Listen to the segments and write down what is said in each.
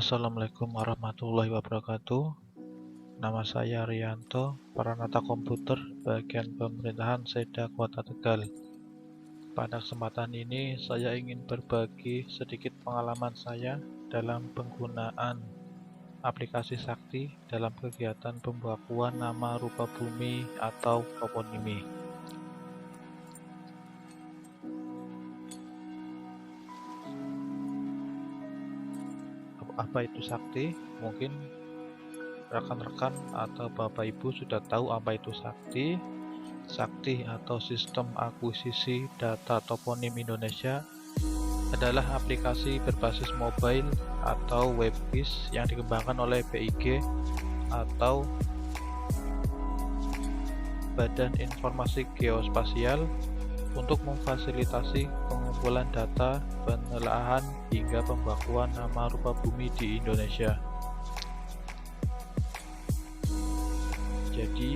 Assalamualaikum warahmatullahi wabarakatuh. Nama saya Rianto, Peranata Komputer Bagian Pemerintahan Seda Kota Tegal. Pada kesempatan ini saya ingin berbagi sedikit pengalaman saya dalam penggunaan aplikasi Sakti dalam kegiatan pembukuan nama rupa bumi atau toponimi. Apa itu Sakti? Mungkin rekan-rekan atau Bapak Ibu sudah tahu apa itu Sakti. Sakti atau Sistem Akuisisi Data Toponim Indonesia adalah aplikasi berbasis mobile atau WebGIS yang dikembangkan oleh BIG atau Badan Informasi Geospasial untuk memfasilitasi pengumpulan data, penelaahan, hingga pembakuan nama rupa bumi di Indonesia. Jadi,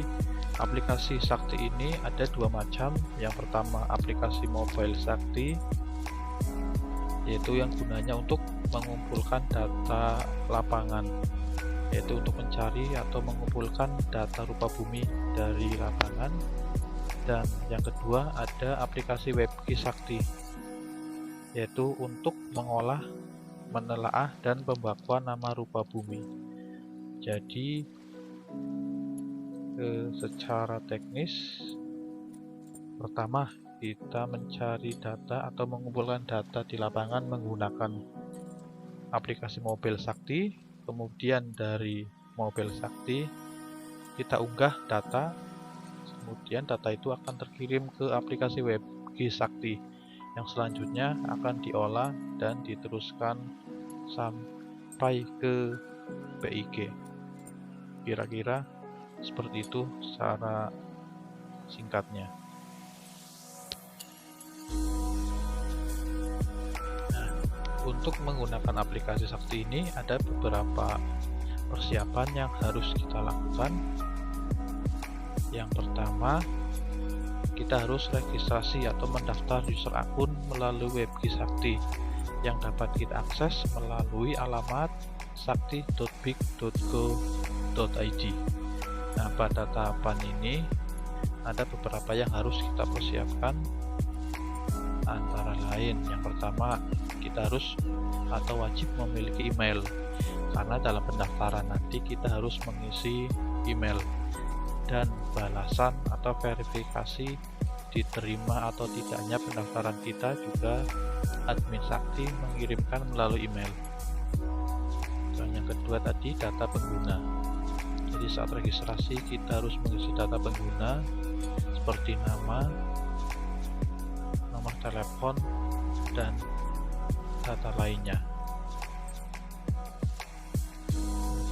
aplikasi Sakti ini ada dua macam. Yang pertama aplikasi mobile Sakti, yaitu yang gunanya untuk mengumpulkan data lapangan, yaitu untuk mencari atau mengumpulkan data rupa bumi dari lapangan. Dan yang kedua ada aplikasi WebGIS Sakti, yaitu untuk mengolah, menelaah, dan pembakuan nama rupa bumi. Jadi secara teknis, pertama kita mencari data atau mengumpulkan data di lapangan menggunakan aplikasi mobile Sakti. Kemudian dari mobile Sakti kita unggah data, kemudian data itu akan terkirim ke aplikasi WebGIS Sakti yang selanjutnya akan diolah dan diteruskan sampai ke BIG. Kira-kira seperti itu secara singkatnya. Nah, untuk menggunakan aplikasi Sakti ini ada beberapa persiapan yang harus kita lakukan. Yang pertama, kita harus registrasi atau mendaftar user akun melalui WebGIS Sakti yang dapat kita akses melalui alamat sakti.big.go.id. Nah, pada tahapan ini ada beberapa yang harus kita persiapkan, antara lain yang pertama kita harus atau wajib memiliki email, karena dalam pendaftaran nanti kita harus mengisi email, dan balasan atau verifikasi diterima atau tidaknya pendaftaran kita juga admin Sakti mengirimkan melalui email. Dan yang kedua tadi data pengguna. Jadi saat registrasi kita harus mengisi data pengguna seperti nama, nomor telepon, dan data lainnya.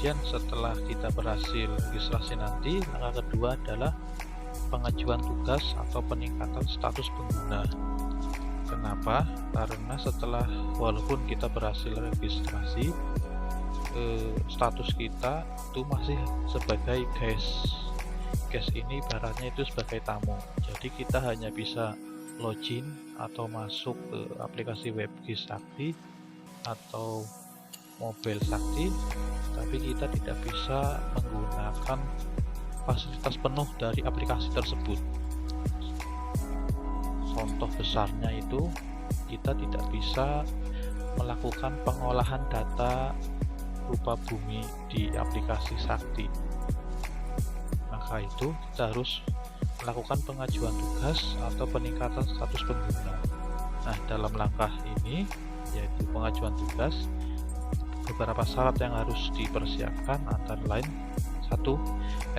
Kemudian setelah kita berhasil registrasi nanti, langkah kedua adalah pengajuan tugas atau peningkatan status pengguna. Kenapa? Karena setelah walaupun kita berhasil registrasi, status kita itu masih sebagai guest. Guest ini ibaratnya itu sebagai tamu. Jadi kita hanya bisa login atau masuk ke aplikasi WebGIS Sakti atau mobile Sakti, tapi kita tidak bisa menggunakan fasilitas penuh dari aplikasi tersebut. Contoh besarnya itu kita tidak bisa melakukan pengolahan data rupa bumi di aplikasi Sakti. Maka itu kita harus melakukan pengajuan tugas atau peningkatan status pengguna. Nah, dalam langkah ini yaitu pengajuan tugas, beberapa syarat yang harus dipersiapkan antara lain: 1.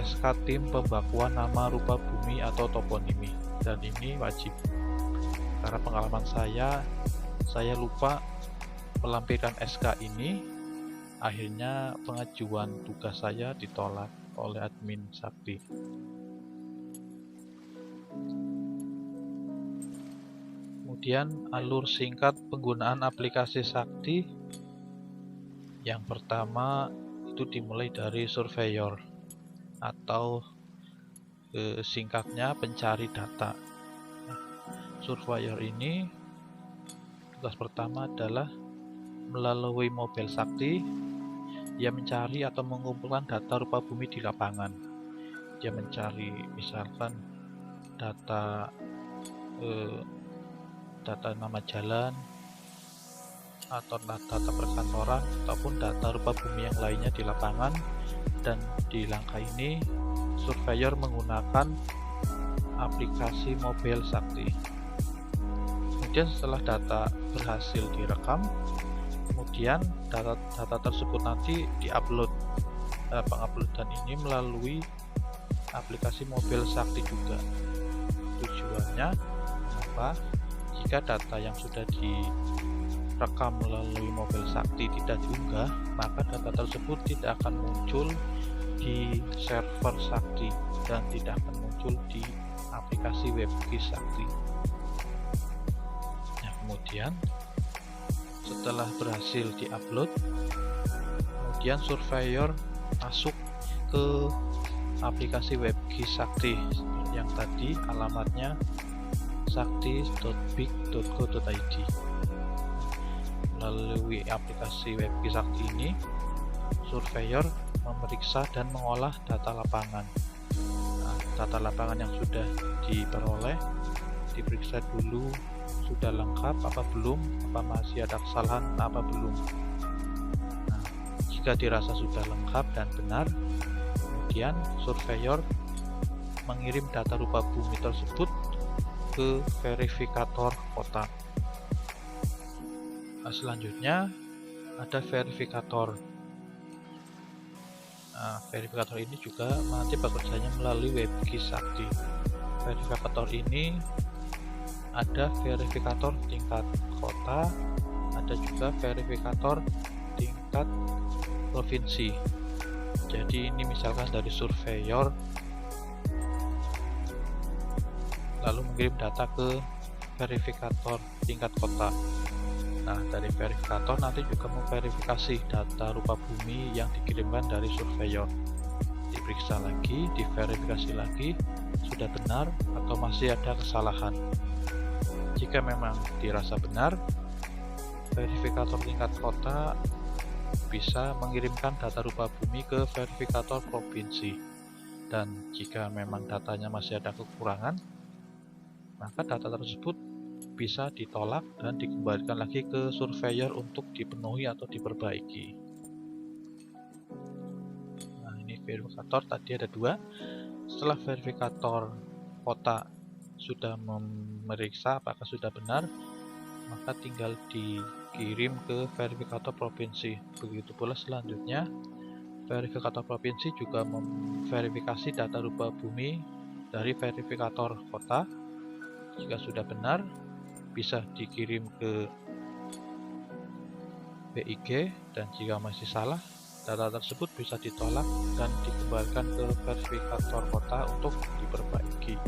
SK tim pembakuan nama rupa bumi atau toponimi, dan ini wajib. Karena pengalaman saya lupa melampirkan SK ini, akhirnya pengajuan tugas saya ditolak oleh admin Sakti. Kemudian alur singkat penggunaan aplikasi Sakti. Yang pertama itu dimulai dari surveyor atau singkatnya pencari data. Surveyor ini tugas pertama adalah melalui mobile Sakti Dia mencari atau mengumpulkan data rupa bumi di lapangan. Dia mencari misalkan data nama jalan, atau data perkantoran, ataupun data rupa bumi yang lainnya di lapangan. Dan di langkah ini surveyor menggunakan aplikasi Mobile Sakti. Kemudian setelah data berhasil direkam, kemudian data tersebut nanti diupload. Penguploadan ini melalui aplikasi Mobile Sakti juga. Tujuannya apa? Jika data yang sudah direkam melalui Mobile Sakti tidak diunggah, maka data tersebut tidak akan muncul di server Sakti dan tidak akan muncul di aplikasi WebGIS Sakti. Nah, kemudian setelah berhasil diupload, kemudian surveyor masuk ke aplikasi WebGIS Sakti yang tadi alamatnya sakti.big.go.id. Melalui aplikasi WebGIS Sakti ini, surveyor memeriksa dan mengolah data lapangan. Nah, data lapangan yang sudah diperoleh diperiksa dulu sudah lengkap apa belum, apa masih ada kesalahan apa belum. Nah, jika dirasa sudah lengkap dan benar, kemudian surveyor mengirim data rupa bumi tersebut ke verifikator kota. Nah, selanjutnya ada verifikator. Nah, verifikator ini juga nanti bekerjanya melalui WebGIS Sakti. Verifikator ini ada verifikator tingkat kota, ada juga verifikator tingkat provinsi. Jadi ini misalkan dari surveyor lalu mengirim data ke verifikator tingkat kota. Nah, dari verifikator nanti juga memverifikasi data rupa bumi yang dikirimkan dari surveyor. Diperiksa lagi, diverifikasi lagi, sudah benar atau masih ada kesalahan. Jika memang dirasa benar, verifikator tingkat kota bisa mengirimkan data rupa bumi ke verifikator provinsi. Dan jika memang datanya masih ada kekurangan, maka data tersebut bisa ditolak dan dikembalikan lagi ke surveyor untuk dipenuhi atau diperbaiki. Nah, ini verifikator tadi ada dua. Setelah verifikator kota sudah memeriksa apakah sudah benar, maka tinggal dikirim ke verifikator provinsi. Begitu pula selanjutnya, verifikator provinsi juga memverifikasi data rupa bumi dari verifikator kota. Jika sudah benar, bisa dikirim ke BIG, dan jika masih salah, data tersebut bisa ditolak dan dikembalikan ke verifikator kota untuk diperbaiki.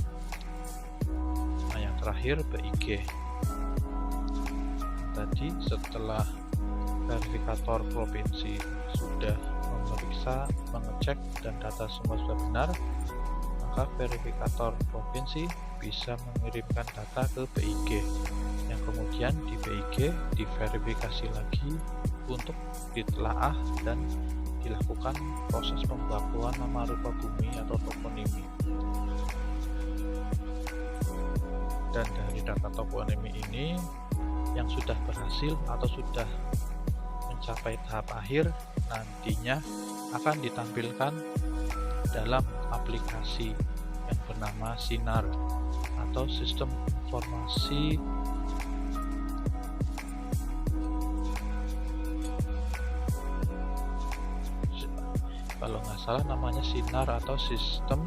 Nah, yang terakhir BIG. Tadi setelah verifikator provinsi sudah memeriksa, mengecek dan data semua sudah benar, maka verifikator provinsi bisa mengirimkan data ke BIG, yang kemudian di BIG diverifikasi lagi untuk ditelaah dan dilakukan proses pembakuan nama rupa bumi atau toponimi. Dan dari data toponimi ini yang sudah berhasil atau sudah mencapai tahap akhir nantinya akan ditampilkan dalam aplikasi yang bernama Sinar atau Sistem Informasi kalau nggak salah namanya Sinar atau Sistem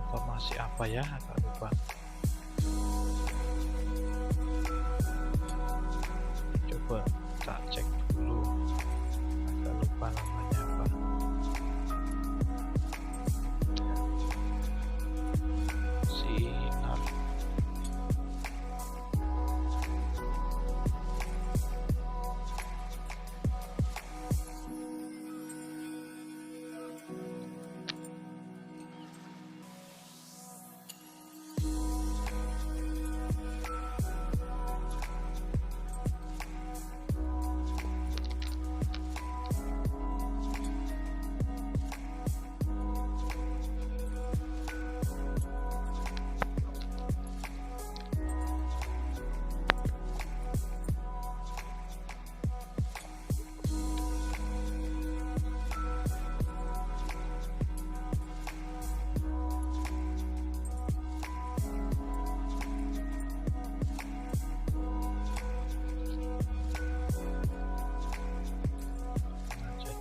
Informasi apa ya, agak lupa. Coba tak cek dulu, agak lupa namanya apa. Sinar.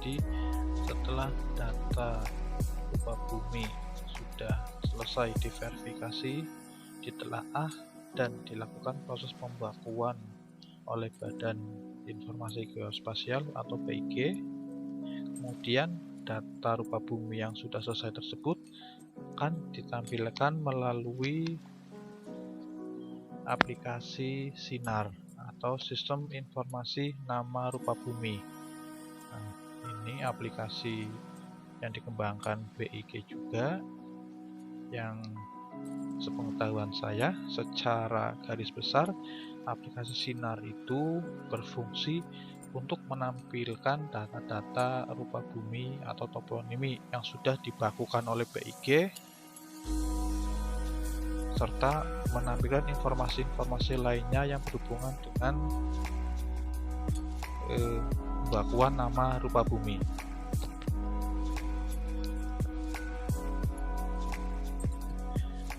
Jadi setelah data rupa bumi sudah selesai diverifikasi, ditelaah dan dilakukan proses pembakuan oleh Badan Informasi Geospasial atau BIG, kemudian data rupa bumi yang sudah selesai tersebut akan ditampilkan melalui aplikasi SINAR atau Sistem Informasi Nama Rupa Bumi. Nah, ini aplikasi yang dikembangkan BIG juga, yang sepengetahuan saya secara garis besar aplikasi SINAR itu berfungsi untuk menampilkan data-data rupa bumi atau toponimi yang sudah dibakukan oleh BIG, serta menampilkan informasi-informasi lainnya yang berhubungan dengan pembakuan nama rupa bumi.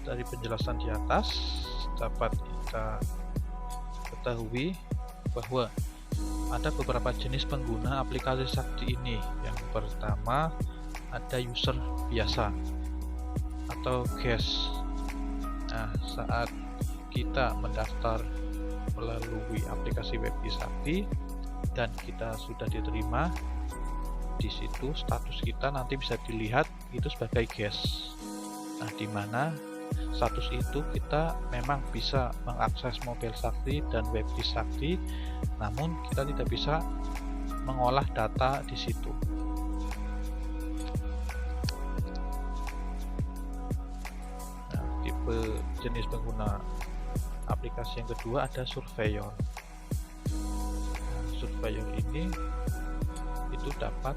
Dari penjelasan di atas dapat kita ketahui bahwa ada beberapa jenis pengguna aplikasi Sakti ini. Yang pertama ada user biasa atau guest. Nah, saat kita mendaftar melalui aplikasi Webkey Sakti dan kita sudah diterima, di situ status kita nanti bisa dilihat itu sebagai guest. Nah, di mana status itu kita memang bisa mengakses mobil Sakti dan Webkey Sakti, namun kita tidak bisa mengolah data di situ. Nah, tipe jenis pengguna aplikasi yang kedua ada surveyor. Nah, surveyor ini itu dapat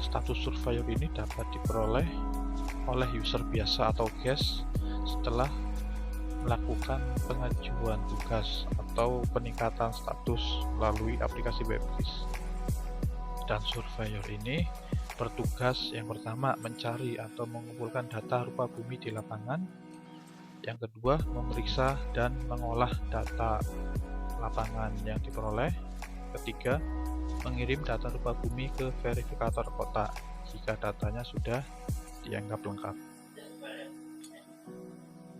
status surveyor ini dapat diperoleh oleh user biasa atau guest setelah melakukan pengajuan tugas atau peningkatan status melalui aplikasi Webkey. Dan surveyor ini bertugas yang pertama mencari atau mengumpulkan data rupa bumi di lapangan, yang kedua memeriksa dan mengolah data lapangan yang diperoleh, ketiga mengirim data rupa bumi ke verifikator kota jika datanya sudah dianggap lengkap.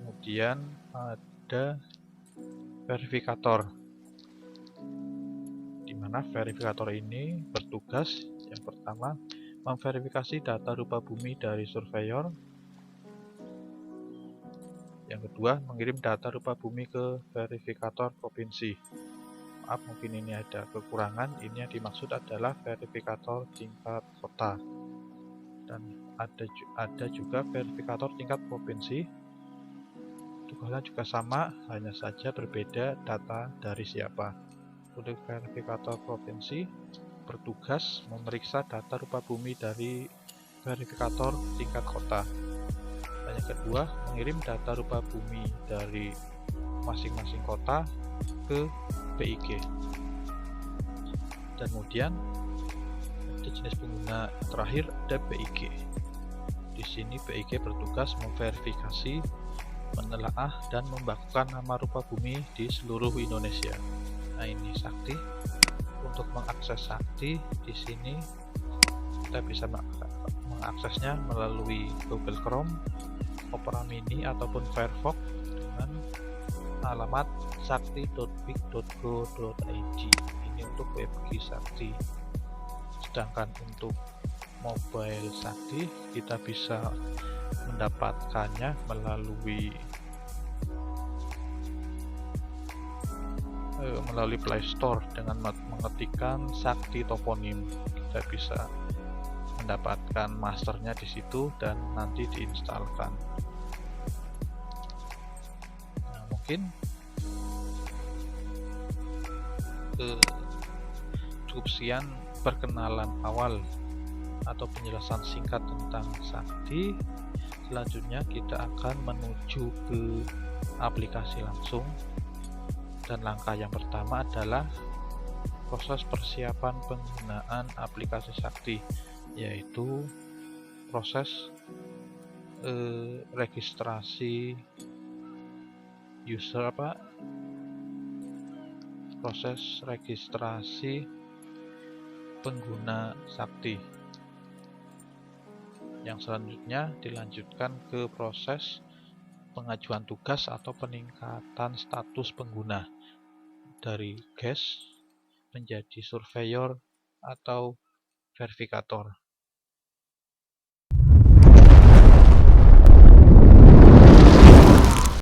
Kemudian ada verifikator, di mana verifikator ini bertugas yang pertama memverifikasi data rupa bumi dari surveyor, yang kedua mengirim data rupa bumi ke verifikator provinsi. Maaf, mungkin ini ada kekurangan, ini yang dimaksud adalah verifikator tingkat kota, dan ada juga verifikator tingkat provinsi. Tugasnya juga sama, hanya saja berbeda data dari siapa. Untuk verifikator provinsi bertugas memeriksa data rupa bumi dari verifikator tingkat kota. Dan yang kedua, mengirim data rupa bumi dari masing-masing kota ke BIG. Dan kemudian ada jenis pengguna terakhir, ada BIG. Di sini BIG bertugas memverifikasi, menelaah dan membakukan nama rupa bumi di seluruh Indonesia. Nah, ini Sakti. Untuk mengakses Sakti di sini kita bisa mengaksesnya melalui Google Chrome, Opera Mini ataupun Firefox dengan alamat sakti.big.go.id. Ini untuk Webkey Sakti. Sedangkan untuk mobile Sakti kita bisa mendapatkannya melalui Play Store dengan mengetikkan Sakti Toponim. Kita bisa mendapatkan masternya di situ dan nanti diinstalkan. Nah, mungkin cukup sekian perkenalan awal atau penjelasan singkat tentang Sakti. Selanjutnya kita akan menuju ke aplikasi langsung, dan langkah yang pertama adalah proses persiapan penggunaan aplikasi Sakti, yaitu proses registrasi user proses registrasi pengguna Sakti. Yang selanjutnya dilanjutkan ke proses pengajuan tugas atau peningkatan status pengguna dari guest menjadi surveyor atau verifikator.